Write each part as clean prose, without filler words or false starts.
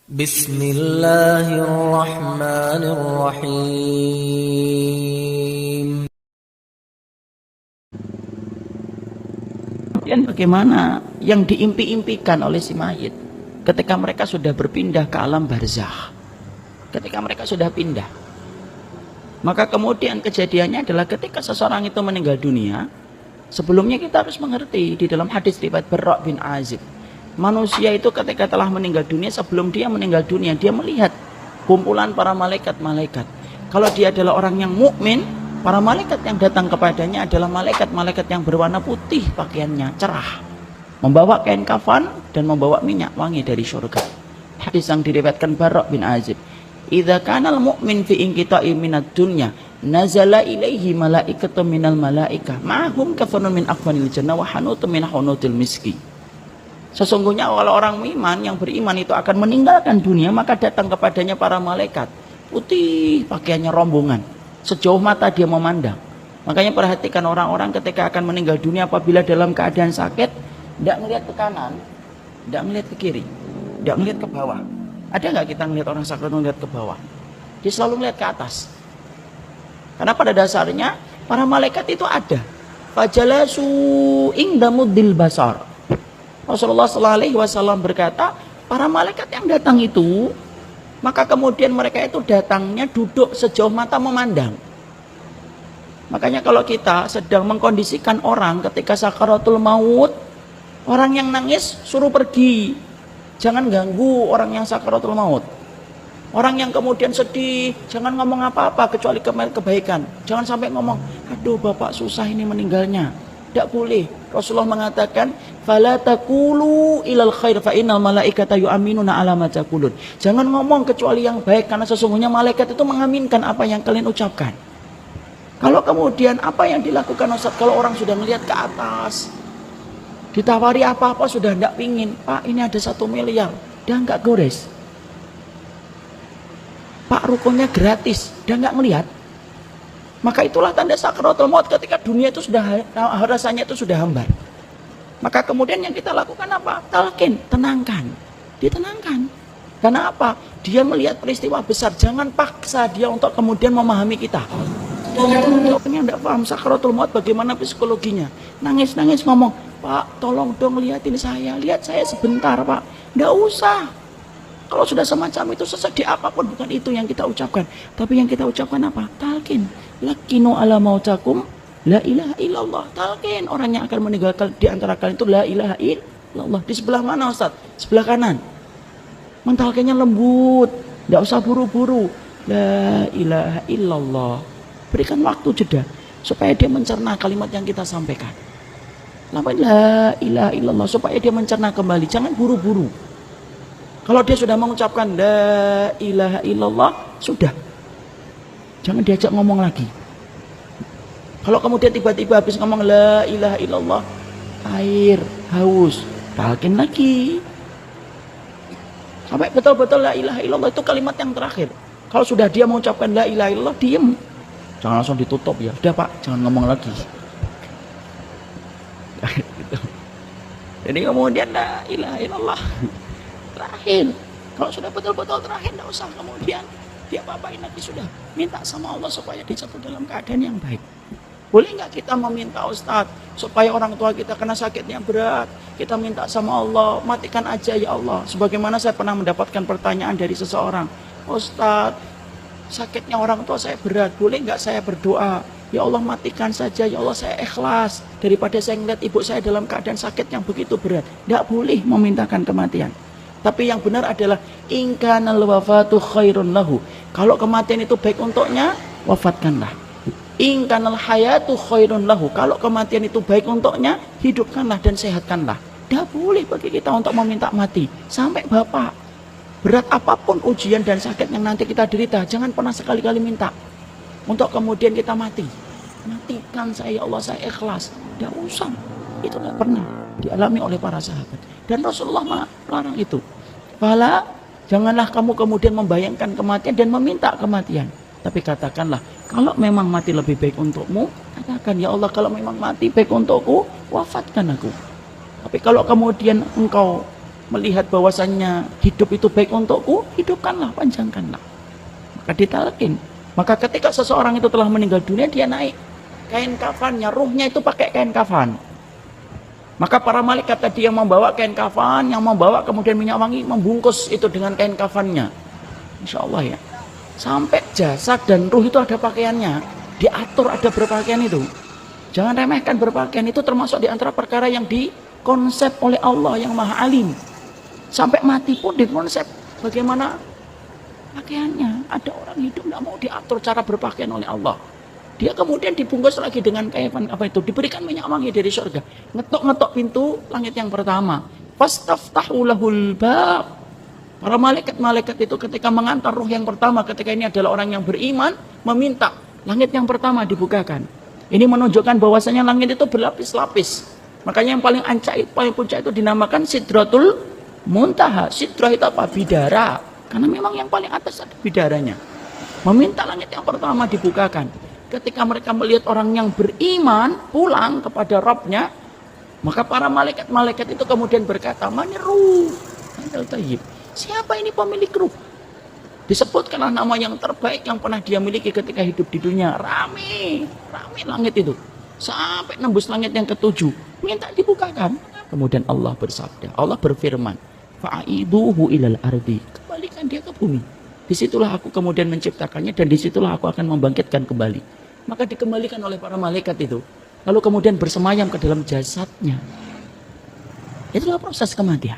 Bismillahirrahmanirrahim. Dan bagaimana yang diimpi-impikan oleh si mayit ketika mereka sudah berpindah ke alam barzakh, ketika mereka sudah pindah, maka kemudian kejadiannya adalah ketika seseorang itu meninggal dunia. Sebelumnya kita harus mengerti di dalam hadis riwayat Barra bin Azib, manusia itu ketika telah meninggal dunia, sebelum dia meninggal dunia dia melihat kumpulan para malaikat-malaikat. Kalau dia adalah orang yang mukmin, para malaikat yang datang kepadanya adalah malaikat-malaikat yang berwarna putih, pakaiannya cerah, membawa kain kafan dan membawa minyak wangi dari surga. Hadis yang diriwayatkan Barra bin Azib, idza kana al-mu'min fi inqita'i minad dunya nazala ilaihi malaikatun minal malaikah ma'hum kafanun min akfanil jannah wa hanutun min hunutil miski. Sesungguhnya kalau orang iman yang beriman itu akan meninggalkan dunia, maka datang kepadanya para malaikat putih, pakaiannya rombongan, sejauh mata dia memandang. Makanya perhatikan orang-orang ketika akan meninggal dunia, apabila dalam keadaan sakit, tidak melihat ke kanan, tidak melihat ke kiri, tidak melihat ke bawah. Ada nggak kita melihat orang sakit melihat ke bawah? Dia selalu melihat ke atas. Karena pada dasarnya para malaikat itu ada. Fajalasu indamuddil basar. Rasulullah SAW berkata, para malaikat yang datang itu, maka kemudian mereka itu datangnya duduk sejauh mata memandang. Makanya kalau kita sedang mengkondisikan orang ketika sakaratul maut, orang yang nangis suruh pergi, jangan ganggu orang yang sakaratul maut. Orang yang kemudian sedih, jangan ngomong apa-apa kecuali kebaikan. Jangan sampai ngomong, aduh bapak susah ini meninggalnya. Tidak boleh. Rasulullah mengatakan, fala taqulu ilal khair fa innal malaikata yu'minuna ala ma taqulun. Jangan ngomong kecuali yang baik, karena sesungguhnya malaikat itu mengaminkan apa yang kalian ucapkan. Kalau kemudian apa yang dilakukan Ustaz, kalau orang sudah melihat ke atas, ditawari apa-apa sudah tidak pingin, Pak ini ada 1 miliar, dia nggak gores. Pak rukunnya gratis, dia nggak melihat. Maka itulah tanda sakaratul maut, ketika dunia itu sudah rasanya itu sudah hambar. Maka kemudian yang kita lakukan apa? Talqin, tenangkan, ditenangkan. Karena apa? Dia melihat peristiwa besar, jangan paksa dia untuk kemudian memahami kita. Dia tidak paham sakaratul maut bagaimana psikologinya. Nangis-nangis ngomong, Pak tolong dong lihatin saya, lihat saya sebentar Pak. Nggak usah. Kalau sudah semacam itu, sesedih apapun, bukan itu yang kita ucapkan. Tapi yang kita ucapkan apa? Talqin. Lakinu ala mautakum la ilaha illallah. Talqin. Orang yang akan meninggalkan di antara kalian itu la ilaha illallah. Di sebelah mana Ustaz? Sebelah kanan. Mentalkinnya lembut. Tidak usah buru-buru. La ilaha illallah. Berikan waktu jeda supaya dia mencerna kalimat yang kita sampaikan. La ilaha illallah, supaya dia mencerna kembali. Jangan buru-buru. Kalau dia sudah mengucapkan la ilaha illallah, sudah. Jangan diajak ngomong lagi. Kalau kemudian tiba-tiba habis ngomong la ilaha illallah, air, haus, talqin lagi. Sampai betul-betul la ilaha illallah itu kalimat yang terakhir. Kalau sudah dia mengucapkan la ilaha illallah, diem. Jangan langsung ditutup ya. Udah Pak, jangan ngomong lagi. Jadi kemudian la ilaha illallah terakhir. Kalau sudah betul-betul terakhir, tidak usah kemudian dia apa-apain lagi, sudah minta sama Allah supaya dia jatuh dalam keadaan yang baik. Boleh nggak kita meminta Ustadz supaya orang tua kita kena sakit yang berat, kita minta sama Allah, matikan aja ya Allah. Sebagaimana saya pernah mendapatkan pertanyaan dari seseorang, Ustadz sakitnya orang tua saya berat, boleh nggak saya berdoa, ya Allah matikan saja, ya Allah saya ikhlas, daripada saya ngeliat ibu saya dalam keadaan sakit yang begitu berat. Tidak boleh memintakan kematian. Tapi yang benar adalah in kanal wafatu khairun lahu. Kalau kematian itu baik untuknya, wafatkanlah. In kanal hayatu khairun lahu. Kalau kematian itu baik untuknya, hidupkanlah dan sehatkanlah. Tidak boleh bagi kita untuk meminta mati. Sampai Bapak, berat apapun ujian dan sakit yang nanti kita derita, jangan pernah sekali-kali minta untuk kemudian kita mati. Matikan saya ya Allah, saya ikhlas. Tidak usah. Itu tidak pernah dialami oleh para sahabat. Dan Rasulullah melarang itu. Fala, janganlah kamu kemudian membayangkan kematian dan meminta kematian. Tapi katakanlah, kalau memang mati lebih baik untukmu, katakan, ya Allah kalau memang mati baik untukku, wafatkan aku. Tapi kalau kemudian engkau melihat bahwasannya hidup itu baik untukku, hidupkanlah, panjangkanlah. Maka ditalkin. Maka ketika seseorang itu telah meninggal dunia, dia naik kain kafannya, ruhnya itu pakai kain kafan. Maka para malaikat tadi yang membawa kain kafan, yang membawa kemudian minyak wangi, membungkus itu dengan kain kafannya. Insya Allah ya. Sampai jasad dan ruh itu ada pakaiannya. Diatur ada berpakaian itu. Jangan remehkan berpakaian, itu termasuk di antara perkara yang dikonsep oleh Allah yang Maha Alim. Sampai mati pun dikonsep bagaimana pakaiannya. Ada orang hidup tidak mau diatur cara berpakaian oleh Allah. Dia kemudian dibungkus lagi dengan kain apa itu, diberikan minyak wangi dari surga. Ngetok-ngetok pintu langit yang pertama. Fastaftahu lahul bab. Para malaikat-malaikat itu ketika mengantar ruh yang pertama, ketika ini adalah orang yang beriman, meminta langit yang pertama dibukakan. Ini menunjukkan bahwasanya langit itu berlapis-lapis. Makanya yang paling ancak, paling puncak itu dinamakan Sidratul Muntaha. Sidrah itu apa? Bidara. Karena memang yang paling atas ada bidaranya. Meminta langit yang pertama dibukakan. Ketika mereka melihat orang yang beriman pulang kepada Rabbnya, maka para malaikat-malaikat itu kemudian berkata, Maniruh, siapa ini pemilik ruh? Disebutkanlah nama yang terbaik yang pernah dia miliki ketika hidup di dunia. Rame langit itu. Sampai nembus langit yang ketujuh. Minta dibukakan. Kemudian Allah bersabda, Allah berfirman, Fa'iduhu ilal ardi. Kembalikan dia ke bumi. Disitulah aku kemudian menciptakannya dan disitulah aku akan membangkitkan kembali. Maka dikembalikan oleh para malaikat itu. Lalu kemudian bersemayam ke dalam jasadnya. Itulah proses kematian.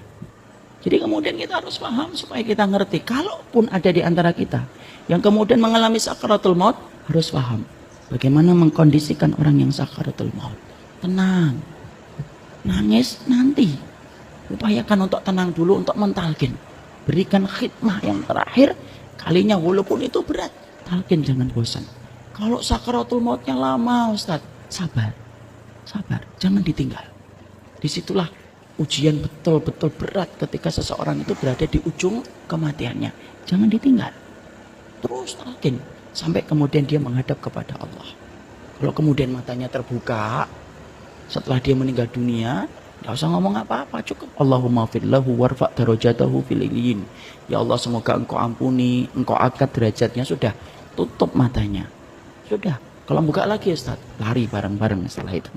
Jadi kemudian kita harus paham supaya kita ngerti. Kalaupun ada di antara kita yang kemudian mengalami sakaratul maut, harus paham bagaimana mengkondisikan orang yang sakaratul maut. Tenang. Nangis nanti. Upayakan untuk tenang dulu, untuk mentalkin. Berikan khidmah yang terakhir. Kalinya walaupun itu berat, talkin jangan bosan. Kalau sakaratul mautnya lama Ustaz, sabar, jangan ditinggal. Disitulah ujian betul-betul berat ketika seseorang itu berada di ujung kematiannya. Jangan ditinggal, terus talkin sampai kemudian dia menghadap kepada Allah. Kalau kemudian matanya terbuka setelah dia meninggal dunia, tidak usah ngomong apa-apa, cukup Allahumma firlahu warfa' darajatahu fil illiyin. Ya Allah, semoga engkau ampuni, engkau angkat derajatnya. Sudah, tutup matanya. Sudah, kalau buka lagi Ustaz, lari bareng-bareng setelah itu.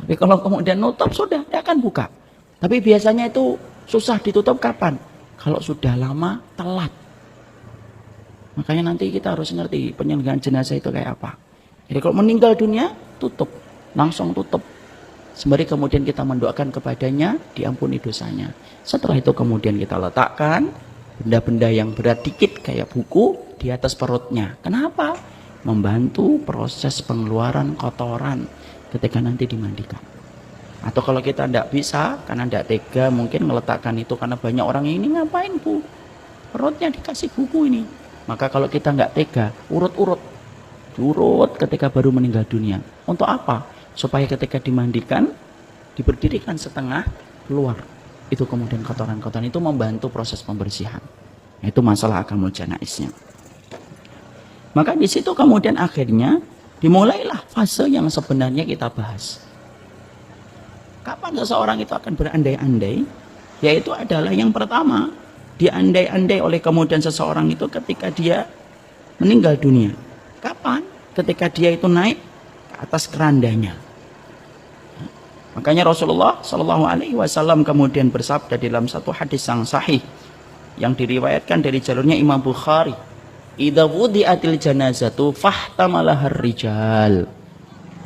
Tapi kalau kemudian nutup, sudah, dia akan buka. Tapi biasanya itu susah ditutup kapan? Kalau sudah lama, telat. Makanya nanti kita harus ngerti penyelenggaraan jenazah itu kayak apa. Jadi kalau meninggal dunia, tutup, langsung tutup. Sembari kemudian kita mendoakan kepadanya, diampuni dosanya. Setelah itu kemudian kita letakkan benda-benda yang berat dikit kayak buku di atas perutnya. Kenapa? Membantu proses pengeluaran kotoran ketika nanti dimandikan. Atau kalau kita tidak bisa, karena tidak tega mungkin meletakkan itu karena banyak orang ini ngapain bu? Perutnya dikasih buku ini. Maka kalau kita nggak tega, urut ketika baru meninggal dunia. Untuk apa? Supaya ketika dimandikan, diberdirikan setengah, keluar. Itu kemudian kotoran-kotoran itu membantu proses pembersihan. Itu masalah akamul janaisnya. Maka di situ kemudian akhirnya dimulailah fase yang sebenarnya kita bahas. Kapan seseorang itu akan berandai-andai? Yaitu adalah yang pertama, diandai-andai oleh kemudian seseorang itu ketika dia meninggal dunia. Kapan? Ketika dia itu naik atas kerandanya. Makanya Rasulullah Shallallahu Alaihi Wasallam kemudian bersabda dalam satu hadis yang sahih yang diriwayatkan dari jalurnya Imam Bukhari, "Idza wudi'atil janazatu fahtamalahar rijal."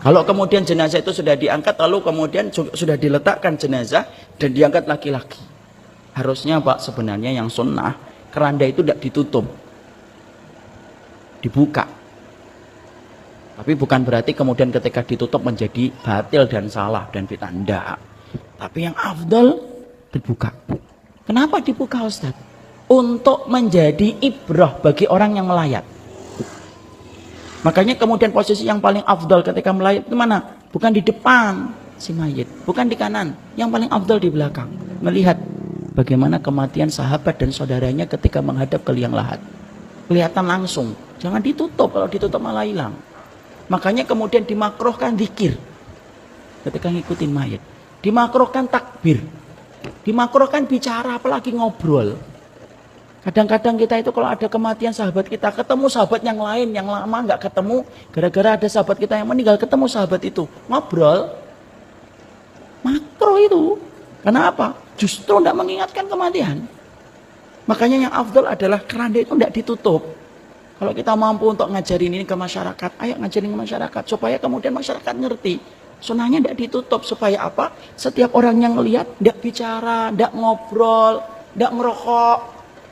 Kalau kemudian jenazah itu sudah diangkat, lalu kemudian sudah diletakkan jenazah dan diangkat laki-laki. Harusnya Pak sebenarnya yang sunnah keranda itu tidak ditutup, dibuka. Tapi bukan berarti kemudian ketika ditutup menjadi batil dan salah dan bid'ah. Tidak. Tapi yang afdal dibuka. Kenapa dibuka Ustaz? Untuk menjadi ibrah bagi orang yang melayat. Makanya kemudian posisi yang paling afdal ketika melayat itu mana? Bukan di depan si mayit, bukan di kanan. Yang paling afdal di belakang. Melihat bagaimana kematian sahabat dan saudaranya ketika menghadap ke liang lahat. Kelihatan langsung. Jangan ditutup, kalau ditutup malah hilang. Makanya kemudian dimakruhkan zikir ketika ngikutin mayat. Dimakruhkan takbir Dimakruhkan bicara, apalagi ngobrol. Kadang-kadang kita itu kalau ada kematian sahabat kita, ketemu sahabat yang lain, yang lama nggak ketemu, gara-gara ada sahabat kita yang meninggal, ketemu sahabat itu, ngobrol. Makruh itu. Kenapa? Justru tidak mengingatkan kematian. Makanya yang afdal adalah keranda itu tidak ditutup. Kalau kita mampu untuk ngajarin ini ke masyarakat, ayo ngajarin ke masyarakat, supaya kemudian masyarakat ngerti. Sunnahnya tidak ditutup, supaya apa? Setiap orang yang lihat, tidak bicara, tidak ngobrol, tidak ngerokok.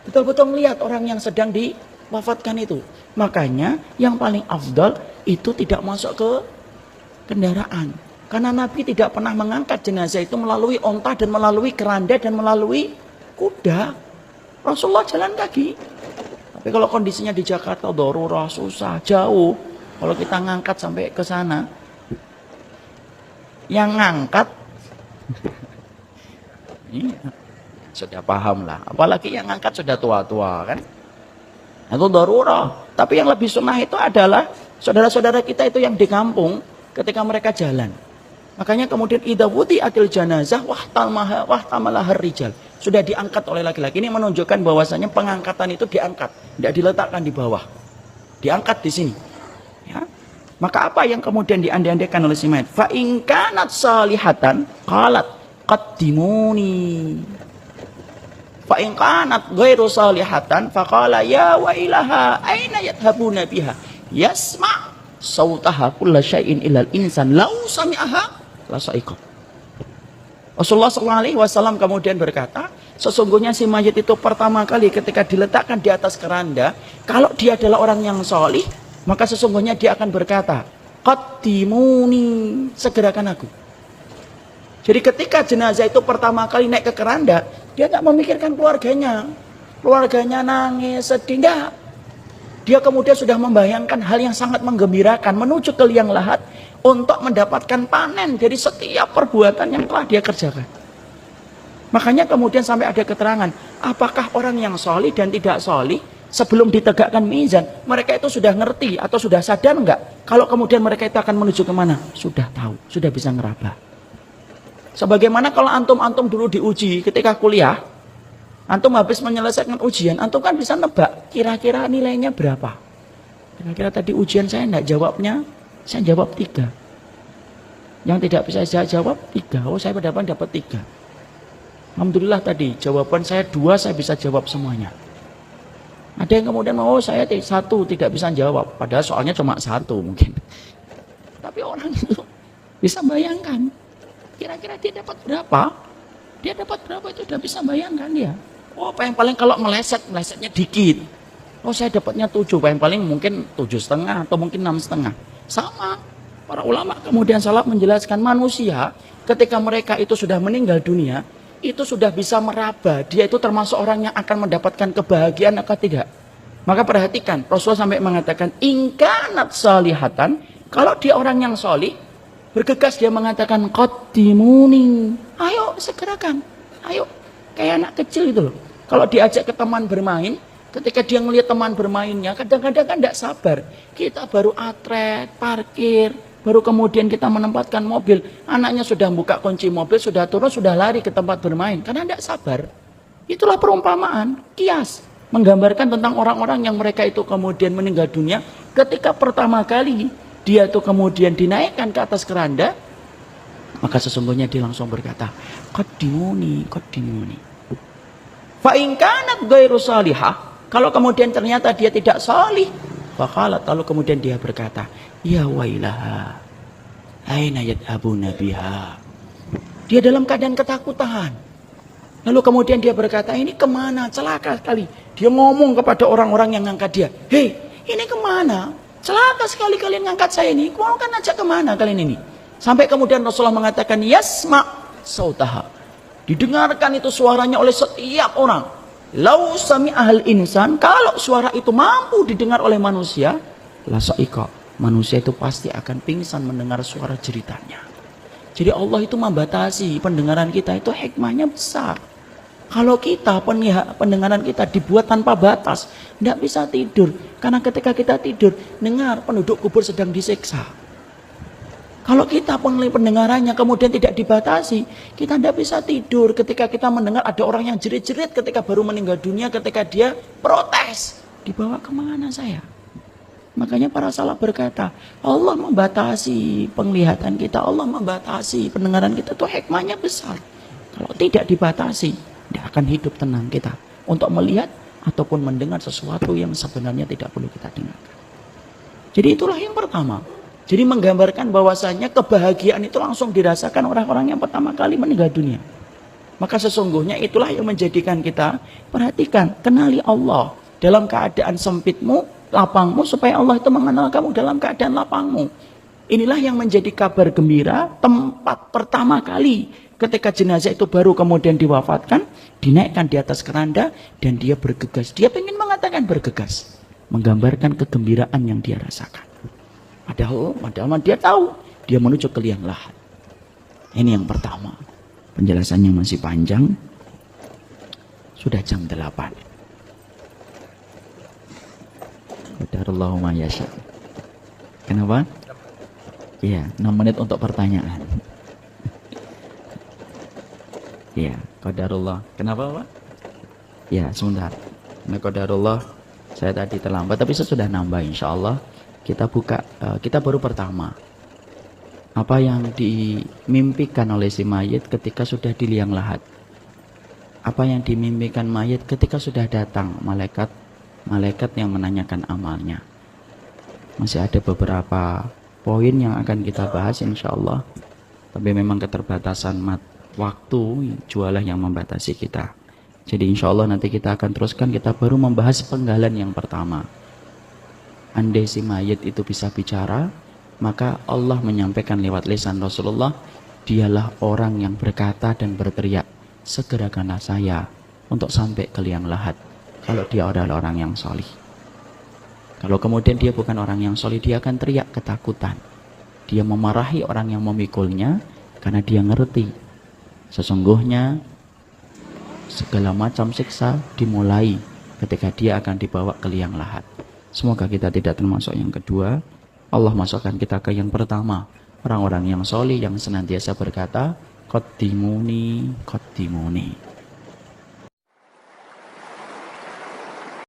Betul-betul melihat orang yang sedang diwafatkan itu. Makanya yang paling afdal itu tidak masuk ke kendaraan. Karena Nabi tidak pernah mengangkat jenazah itu melalui onta dan melalui keranda dan melalui kuda. Rasulullah jalan kaki. Tapi kalau kondisinya di Jakarta darurat, susah, jauh. Kalau kita ngangkat sampai ke sana, yang ngangkat iya, sudah paham lah. Apalagi yang ngangkat sudah tua-tua kan. Itu darurat. Tapi yang lebih sunnah itu adalah saudara-saudara kita itu yang di kampung ketika mereka jalan. Makanya kemudian idza wudi'atil janazah wahtamalaha rijal. Sudah diangkat oleh laki-laki. Ini menunjukkan bahwasanya pengangkatan itu diangkat, tidak diletakkan di bawah. Diangkat di sini. Ya. Maka apa yang kemudian diandai-andaikan oleh si mayit? Fa in kanat salihatan qalat qaddimuni. Fa in kanat ghairu salihatan faqala ya wailaha aina yadhhabuna biha yasma sautaha kulla syai'in ilal insan law sami'aha la sa'iqah. Rasulullah SAW kemudian berkata, sesungguhnya si mayit itu pertama kali ketika diletakkan di atas keranda, kalau dia adalah orang yang solih, maka sesungguhnya dia akan berkata, qaddimuni, segerakan aku. Jadi ketika jenazah itu pertama kali naik ke keranda, dia tak memikirkan keluarganya. Keluarganya nangis, sedih, enggak. Dia kemudian sudah membayangkan hal yang sangat menggembirakan, menuju ke liang lahat untuk mendapatkan panen dari setiap perbuatan yang telah dia kerjakan. Makanya kemudian sampai ada keterangan, apakah orang yang solih dan tidak solih sebelum ditegakkan mizan, mereka itu sudah ngerti atau sudah sadar enggak? Kalau kemudian mereka itu akan menuju kemana? Sudah tahu, sudah bisa ngeraba. Sebagaimana kalau antum dulu diuji ketika kuliah, antum habis menyelesaikan ujian, antum kan bisa nebak kira-kira nilainya berapa. Kira-kira tadi ujian saya enggak jawabnya, saya jawab 3. Yang tidak bisa saya jawab 3. Oh, saya dapat 3. Alhamdulillah tadi jawaban saya 2, saya bisa jawab semuanya. Ada yang kemudian saya 1 tidak bisa jawab, padahal soalnya cuma 1 mungkin. Tapi orang itu bisa bayangkan kira-kira dia dapat berapa. Dia dapat berapa itu udah bisa bayangkan dia. Oh, paling kalau melesetnya dikit. Oh, saya dapatnya 7, paling mungkin 7,5 atau mungkin 6,5. Sama. Para ulama kemudian salaf menjelaskan manusia ketika mereka itu sudah meninggal dunia, itu sudah bisa meraba. Dia itu termasuk orang yang akan mendapatkan kebahagiaan atau tidak. Maka perhatikan, Rasulullah sampai mengatakan, ingkanat salihatan, kalau dia orang yang solih, bergegas dia mengatakan, qaddimuni. Ayo, segerakan. Ayo. Kayak anak kecil itu loh. Kalau diajak ke teman bermain, ketika dia ngelihat teman bermainnya, kadang-kadang kan tidak sabar. Kita baru atret, parkir, baru kemudian kita menempatkan mobil. Anaknya sudah buka kunci mobil, sudah turun, sudah lari ke tempat bermain. Karena tidak sabar. Itulah perumpamaan, kias. Menggambarkan tentang orang-orang yang mereka itu kemudian meninggal dunia. Ketika pertama kali dia itu kemudian dinaikkan ke atas keranda, maka sesungguhnya dia langsung berkata, qaddimuni, qaddimuni. Fa in kanat ghairu salihah, kalau kemudian ternyata dia tidak salih, faqalat, lalu kemudian dia berkata, ya wailaha aina yadhabuna biha. Dia dalam keadaan ketakutan. Lalu kemudian dia berkata, ini kemana? Celaka sekali. Dia ngomong kepada orang-orang yang ngangkat dia, hei, ini kemana? Celaka sekali kalian ngangkat saya ini. Mau kan ajak kemana kalian ini? Sampai kemudian Rasulullah mengatakan, yasma sautaha. Didengarkan itu suaranya oleh setiap orang. Lau sami'ahal insan, kalau suara itu mampu didengar oleh manusia, la sa'iqa, manusia itu pasti akan pingsan mendengar suara jeritanya. Jadi Allah itu membatasi pendengaran kita, itu hikmahnya besar. Kalau kita, pendengaran kita dibuat tanpa batas, tidak bisa tidur. Karena ketika kita tidur, dengar penduduk kubur sedang disiksa. Kalau kita pendengarannya kemudian tidak dibatasi, kita tidak bisa tidur ketika kita mendengar ada orang yang jerit-jerit ketika baru meninggal dunia, ketika dia protes. Dibawa kemana saya? Makanya para salaf berkata, Allah membatasi penglihatan kita, Allah membatasi pendengaran kita, itu hikmahnya besar. Kalau tidak dibatasi, tidak akan hidup tenang kita untuk melihat ataupun mendengar sesuatu yang sebenarnya tidak perlu kita dengarkan. Jadi itulah yang pertama. Jadi menggambarkan bahwasanya kebahagiaan itu langsung dirasakan orang-orang yang pertama kali meninggal dunia. Maka sesungguhnya itulah yang menjadikan kita perhatikan, kenali Allah dalam keadaan sempitmu, lapangmu, supaya Allah itu mengenal kamu dalam keadaan lapangmu. Inilah yang menjadi kabar gembira tempat pertama kali ketika jenazah itu baru kemudian diwafatkan, dinaikkan di atas keranda dan dia bergegas. Dia ingin mengatakan bergegas, menggambarkan kegembiraan yang dia rasakan. Padahal dia tahu dia menuju ke liang lahat. Ini yang pertama. Penjelasannya masih panjang. Sudah jam 8. Qadarullahu ma yasha. Kenapa? Iya, 6 menit untuk pertanyaan. Iya, qadarullah. Kenapa, Pak? Ya, sebentar. Nah, qadarullah saya tadi terlambat tapi saya sudah nambah insyaallah. Kita buka, kita baru pertama. Apa yang dimimpikan oleh si mayit ketika sudah di liang lahat? Apa yang dimimpikan mayit ketika sudah datang malaikat yang menanyakan amalnya? Masih ada beberapa poin yang akan kita bahas insyaallah. Tapi memang keterbatasan waktu jualah yang membatasi kita. Jadi insyaallah nanti kita akan teruskan, kita baru membahas penggalan yang pertama. Andai si mayit itu bisa bicara, maka Allah menyampaikan lewat lisan Rasulullah, dialah orang yang berkata dan berteriak, segerakanlah saya untuk sampai ke liang lahat. Kalau dia adalah orang yang solih. Kalau kemudian dia bukan orang yang solih, dia akan teriak ketakutan. Dia memarahi orang yang memikulnya karena dia ngerti sesungguhnya segala macam siksa dimulai ketika dia akan dibawa ke liang lahat. Semoga kita tidak termasuk yang kedua. Allah masukkan kita ke yang pertama. Orang-orang yang solih yang senantiasa berkata, qaddimuni, qaddimuni.